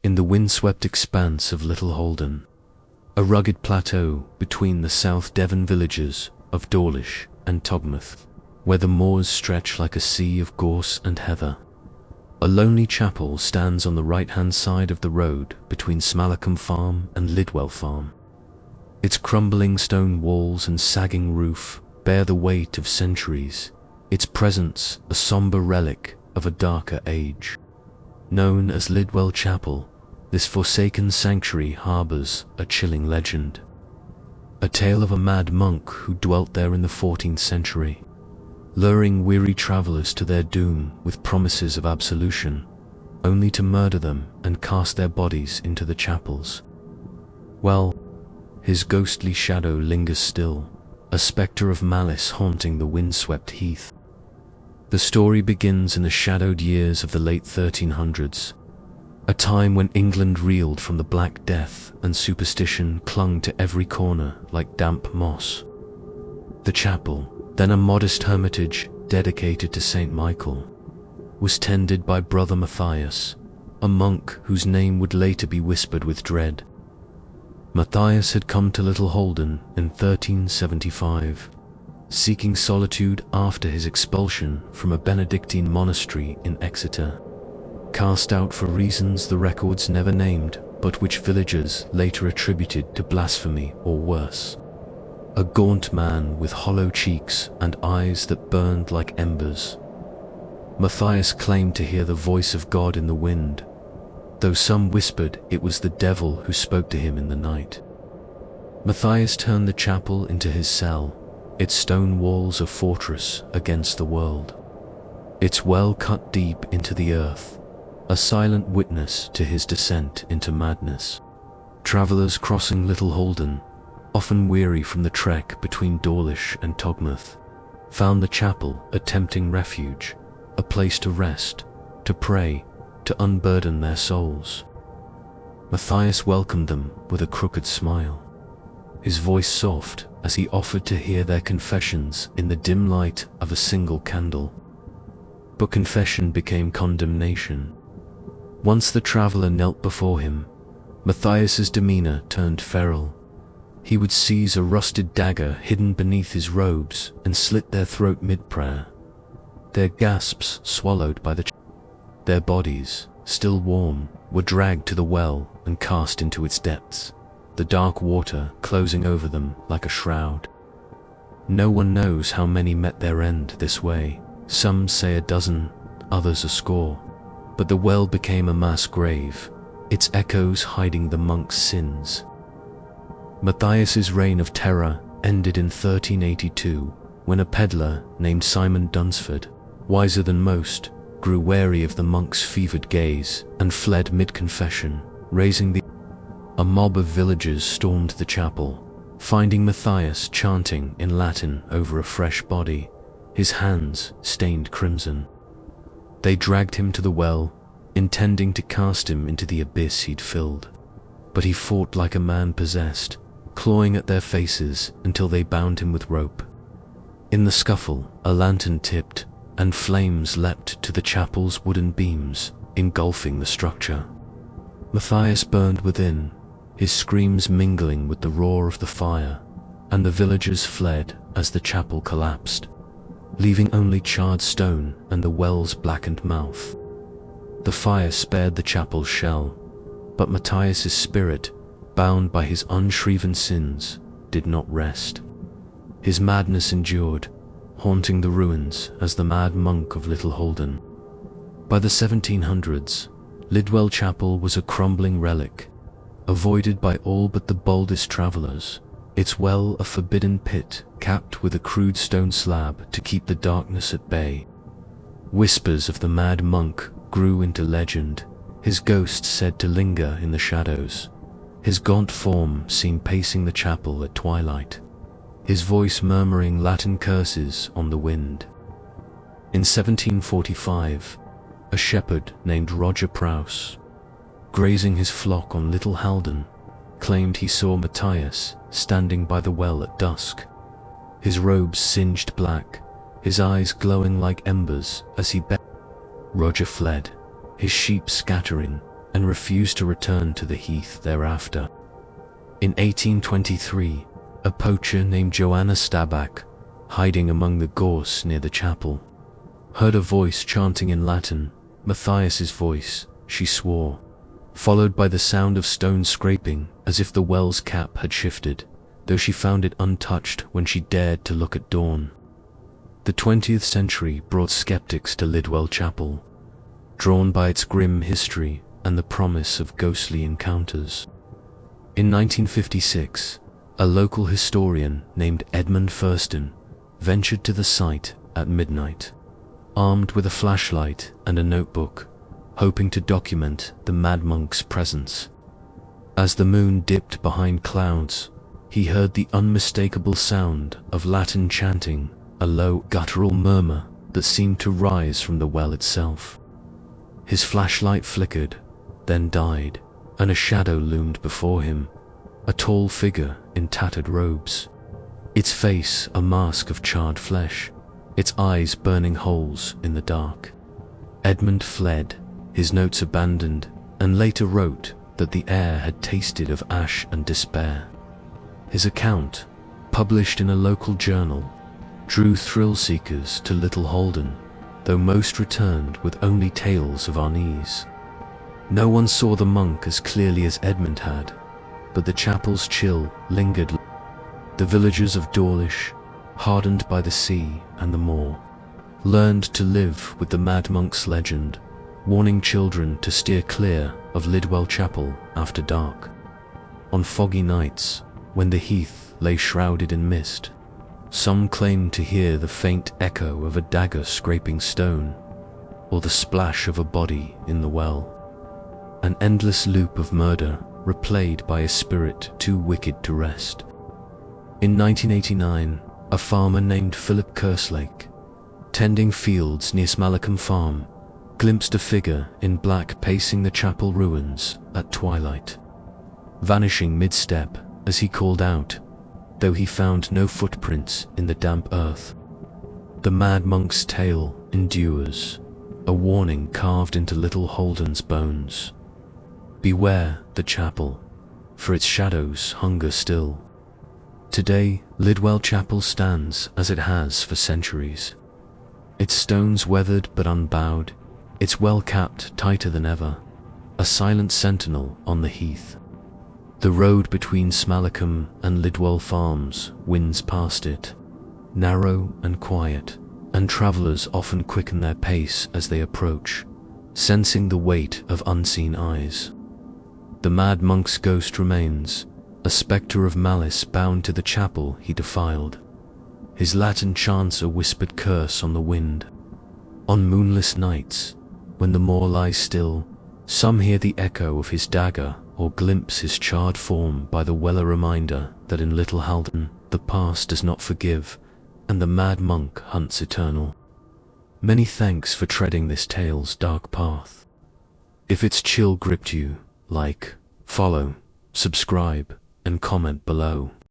in the windswept expanse of Little Haldon, a rugged plateau between the South Devon villages of Dawlish and Teignmouth, where the moors stretch like a sea of gorse and heather. A lonely chapel stands on the right-hand side of the road between Smalacombe Farm and Lidwell Farm. Its crumbling stone walls and sagging roof bear the weight of centuries, its presence a somber relic of a darker age. Known as Lidwell Chapel, this forsaken sanctuary harbors a chilling legend. A tale of a mad monk who dwelt there in the 14th century, luring weary travelers to their doom with promises of absolution, only to murder them and cast their bodies into the chapels. Well, his ghostly shadow lingers still, a spectre of malice haunting the windswept heath. The story begins in the shadowed years of the late 1300s, a time when England reeled from the Black Death and superstition clung to every corner like damp moss. The chapel, then a modest hermitage dedicated to St. Michael, was tended by Brother Matthias, a monk whose name would later be whispered with dread. Matthias had come to Little Haldon in 1375, seeking solitude after his expulsion from a Benedictine monastery in Exeter, cast out for reasons the records never named but which villagers later attributed to blasphemy or worse. A gaunt man with hollow cheeks and eyes that burned like embers. Matthias claimed to hear the voice of God in the wind, though some whispered it was the devil who spoke to him in the night. Matthias turned the chapel into his cell, its stone walls a fortress against the world, its well cut deep into the earth, a silent witness to his descent into madness. Travelers crossing Little Haldon, often weary from the trek between Dawlish and Teignmouth, found the chapel a tempting refuge, a place to rest, to pray, to unburden their souls. Matthias welcomed them with a crooked smile, his voice soft as he offered to hear their confessions in the dim light of a single candle. But confession became condemnation. Once the traveler knelt before him, Matthias's demeanor turned feral. He would seize a rusted dagger hidden beneath his robes and slit their throat mid-prayer, their gasps swallowed by their bodies, still warm, were dragged to the well and cast into its depths, the dark water closing over them like a shroud. No one knows how many met their end this way, some say a dozen, others a score, but the well became a mass grave, its echoes hiding the monk's sins. Matthias's reign of terror ended in 1382, when a peddler named Simon Dunsford, wiser than most, grew wary of the monk's fevered gaze and fled mid-confession, A mob of villagers stormed the chapel, finding Matthias chanting in Latin over a fresh body, his hands stained crimson. They dragged him to the well, intending to cast him into the abyss he'd filled, but he fought like a man possessed, clawing at their faces until they bound him with rope. In the scuffle, a lantern tipped, and flames leapt to the chapel's wooden beams, engulfing the structure. Matthias burned within, his screams mingling with the roar of the fire, and the villagers fled as the chapel collapsed, leaving only charred stone and the well's blackened mouth. The fire spared the chapel's shell, but Matthias's spirit, bound by his unshriven sins, did not rest. His madness endured, haunting the ruins as the mad monk of Little Haldon. By the 1700s, Lidwell Chapel was a crumbling relic, avoided by all but the boldest travelers, its well a forbidden pit capped with a crude stone slab to keep the darkness at bay. Whispers of the mad monk grew into legend, his ghost said to linger in the shadows, his gaunt form seen pacing the chapel at twilight, his voice murmuring Latin curses on the wind. In 1745, a shepherd named Roger Prowse, grazing his flock on Little Haldon, claimed he saw Matthias standing by the well at dusk, his robes singed black, his eyes glowing like embers as he beckoned. Roger fled, his sheep scattering, and refused to return to the heath thereafter. In 1823, a poacher named Joanna Stabach, hiding among the gorse near the chapel, heard a voice chanting in Latin, Matthias's voice, she swore, followed by the sound of stones scraping as if the well's cap had shifted, though she found it untouched when she dared to look at dawn. The 20th century brought skeptics to Lidwell Chapel, drawn by its grim history and the promise of ghostly encounters. In 1956, a local historian named Edmund Thurston ventured to the site at midnight, armed with a flashlight and a notebook, hoping to document the mad monk's presence. As the moon dipped behind clouds, he heard the unmistakable sound of Latin chanting, a low guttural murmur that seemed to rise from the well itself. His flashlight flickered, then died, and a shadow loomed before him, a tall figure in tattered robes, its face a mask of charred flesh, its eyes burning holes in the dark. Edmund fled, his notes abandoned, and later wrote that the air had tasted of ash and despair. His account, published in a local journal, drew thrill-seekers to Little Haldon, though most returned with only tales of unease. No one saw the monk as clearly as Edmund had, but the chapel's chill lingered. The villagers of Dawlish, hardened by the sea and the moor, learned to live with the mad monk's legend, warning children to steer clear of Lidwell Chapel after dark. On foggy nights, when the heath lay shrouded in mist, some claimed to hear the faint echo of a dagger scraping stone, or the splash of a body in the well. An endless loop of murder replayed by a spirit too wicked to rest. In 1989, a farmer named Philip Kerslake, tending fields near Smalacombe Farm, glimpsed a figure in black pacing the chapel ruins at twilight, vanishing mid-step as he called out, though he found no footprints in the damp earth. The mad monk's tale endures, a warning carved into Little Haldon's bones. Beware the chapel, for its shadows hunger still. Today, Lidwell Chapel stands as it has for centuries, its stones weathered but unbowed, its well capped tighter than ever, a silent sentinel on the heath. The road between Smalacombe and Lidwell Farms winds past it, narrow and quiet, and travellers often quicken their pace as they approach, sensing the weight of unseen eyes. The mad monk's ghost remains, a spectre of malice bound to the chapel he defiled. His Latin chants a whispered curse on the wind. On moonless nights, when the moor lies still, some hear the echo of his dagger or glimpse his charred form by the well, a reminder that in Little Haldon the past does not forgive, and the mad monk hunts eternal. Many thanks for treading this tale's dark path. If its chill gripped you, like, follow, subscribe, and comment below.